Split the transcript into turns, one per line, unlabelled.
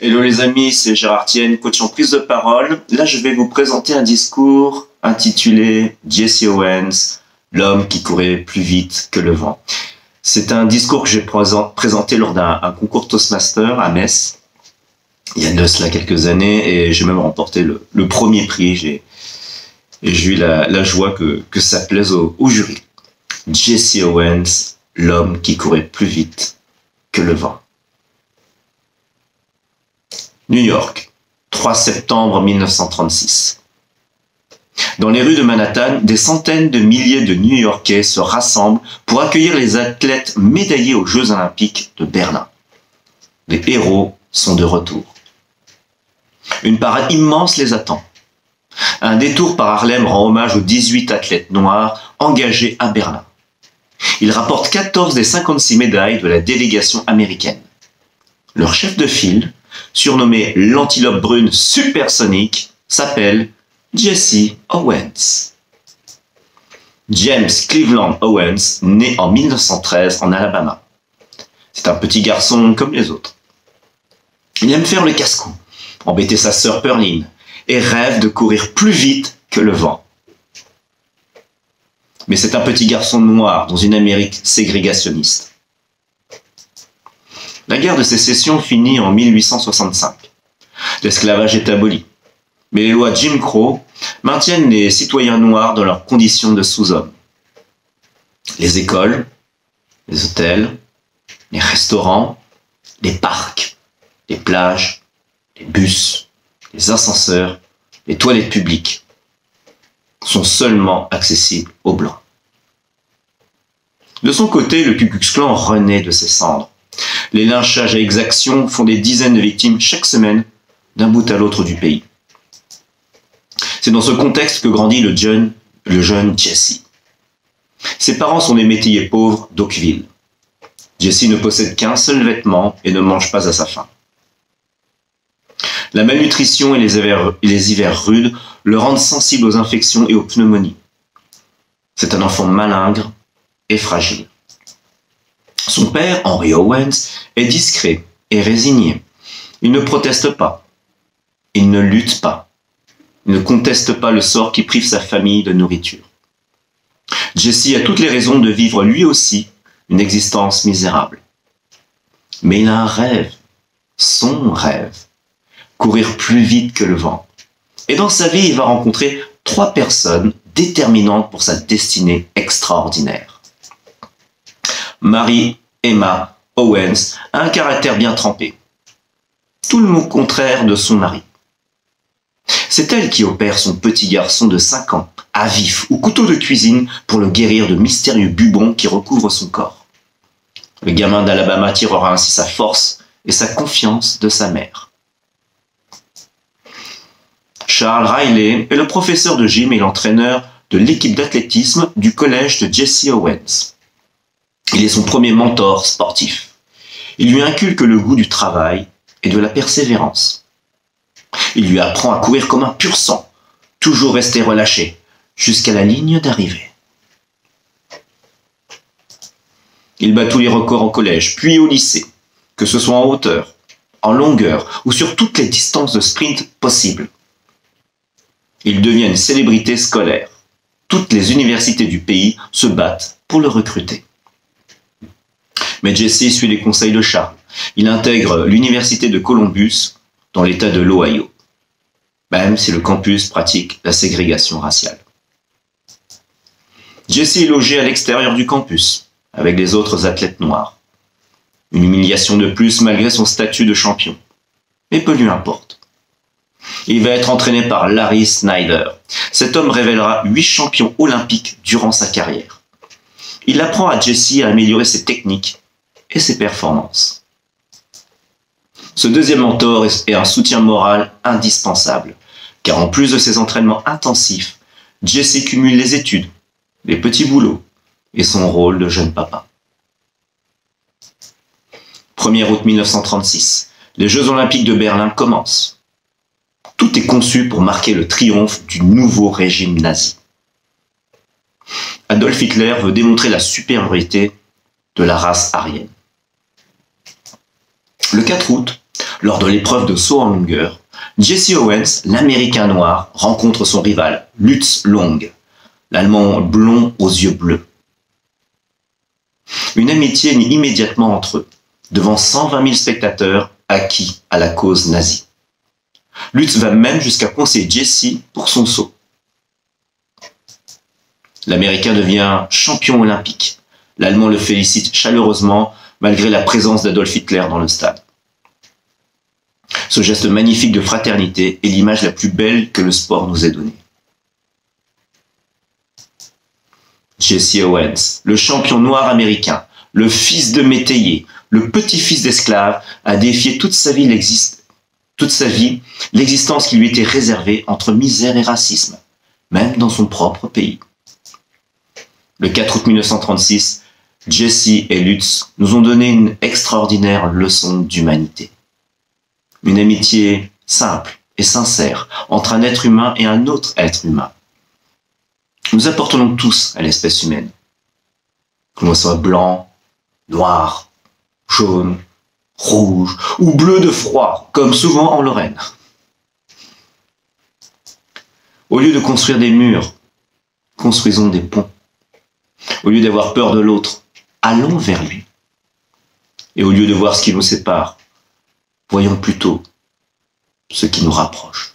Hello les amis, c'est Gérard Tienne, coach en prise de parole. Là, je vais vous présenter un discours intitulé Jesse Owens, l'homme qui courait plus vite que le vent. C'est un discours que j'ai présenté lors d'un concours Toastmaster à Metz, il y a de cela quelques années, et j'ai même remporté le premier prix. J'ai eu la joie que ça plaise au jury. Jesse Owens, l'homme qui courait plus vite que le vent. New York, 3 septembre 1936. Dans les rues de Manhattan, des centaines de milliers de New-Yorkais se rassemblent pour accueillir les athlètes médaillés aux Jeux Olympiques de Berlin. Les héros sont de retour. Une parade immense les attend. Un détour par Harlem rend hommage aux 18 athlètes noirs engagés à Berlin. Ils rapportent 14 des 56 médailles de la délégation américaine. Leur chef de file, surnommé l'antilope brune supersonique, s'appelle Jesse Owens. James Cleveland Owens naît en 1913 en Alabama. C'est un petit garçon comme les autres. Il aime faire le casse-cou, embêter sa sœur Pearline, et rêve de courir plus vite que le vent. Mais c'est un petit garçon noir dans une Amérique ségrégationniste. La guerre de sécession finit en 1865. L'esclavage est aboli. Mais les lois Jim Crow maintiennent les citoyens noirs dans leurs conditions de sous-hommes. Les écoles, les hôtels, les restaurants, les parcs, les plages, les bus, les ascenseurs, les toilettes publiques sont seulement accessibles aux Blancs. De son côté, le Ku Klux Klan renaît de ses cendres. Les lynchages à exaction font des dizaines de victimes chaque semaine d'un bout à l'autre du pays. C'est dans ce contexte que grandit le jeune Jesse. Ses parents sont des métayers pauvres d'Oakville. Jesse ne possède qu'un seul vêtement et ne mange pas à sa faim. La malnutrition et les hivers rudes le rendent sensible aux infections et aux pneumonies. C'est un enfant malingre et fragile. Son père, Henry Owens, est discret et résigné. Il ne proteste pas. Il ne lutte pas. Il ne conteste pas le sort qui prive sa famille de nourriture. Jesse a toutes les raisons de vivre lui aussi une existence misérable. Mais il a un rêve, son rêve, courir plus vite que le vent. Et dans sa vie, il va rencontrer 3 personnes déterminantes pour sa destinée extraordinaire. Mary Emma Owens a un caractère bien trempé. Tout le contraire de son mari. C'est elle qui opère son petit garçon de 5 ans à vif ou couteau de cuisine pour le guérir de mystérieux bubons qui recouvrent son corps. Le gamin d'Alabama tirera ainsi sa force et sa confiance de sa mère. Charles Riley est le professeur de gym et l'entraîneur de l'équipe d'athlétisme du collège de Jesse Owens. Il est son premier mentor sportif. Il lui inculque le goût du travail et de la persévérance. Il lui apprend à courir comme un pur sang, toujours rester relâché, jusqu'à la ligne d'arrivée. Il bat tous les records au collège, puis au lycée, que ce soit en hauteur, en longueur ou sur toutes les distances de sprint possibles. Il devient une célébrité scolaire. Toutes les universités du pays se battent pour le recruter. Mais Jesse suit les conseils de Charles. Il intègre l'université de Columbus dans l'état de l'Ohio, même si le campus pratique la ségrégation raciale. Jesse est logé à l'extérieur du campus, avec les autres athlètes noirs. Une humiliation de plus malgré son statut de champion. Mais peu lui importe. Il va être entraîné par Larry Snyder. Cet homme révélera 8 champions olympiques durant sa carrière. Il apprend à Jesse à améliorer ses techniques et ses performances. Ce deuxième mentor est un soutien moral indispensable, car en plus de ses entraînements intensifs, Jesse cumule les études, les petits boulots et son rôle de jeune papa. 1er août 1936, les Jeux Olympiques de Berlin commencent. Tout est conçu pour marquer le triomphe du nouveau régime nazi. Adolf Hitler veut démontrer la supériorité de la race aryenne. Le 4 août, Lors de l'épreuve de saut en longueur, Jesse Owens, l'Américain noir, rencontre son rival, Lutz Long, l'Allemand blond aux yeux bleus. Une amitié naît immédiatement entre eux, devant 120 000 spectateurs acquis à la cause nazie. Lutz va même jusqu'à conseiller Jesse pour son saut. L'Américain devient champion olympique. L'Allemand le félicite chaleureusement malgré la présence d'Adolf Hitler dans le stade. Ce geste magnifique de fraternité est l'image la plus belle que le sport nous ait donnée. Jesse Owens, le champion noir américain, le fils de métayer, le petit-fils d'esclave, a défié toute sa vie l'existence qui lui était réservée entre misère et racisme, même dans son propre pays. Le 4 août 1936, Jesse et Lutz nous ont donné une extraordinaire leçon d'humanité. Une amitié simple et sincère entre un être humain et un autre être humain. Nous appartenons tous à l'espèce humaine, que l'on soit blanc, noir, jaune, rouge ou bleu de froid, comme souvent en Lorraine. Au lieu de construire des murs, construisons des ponts. Au lieu d'avoir peur de l'autre, allons vers lui. Et au lieu de voir ce qui nous sépare, voyons plutôt ce qui nous rapproche.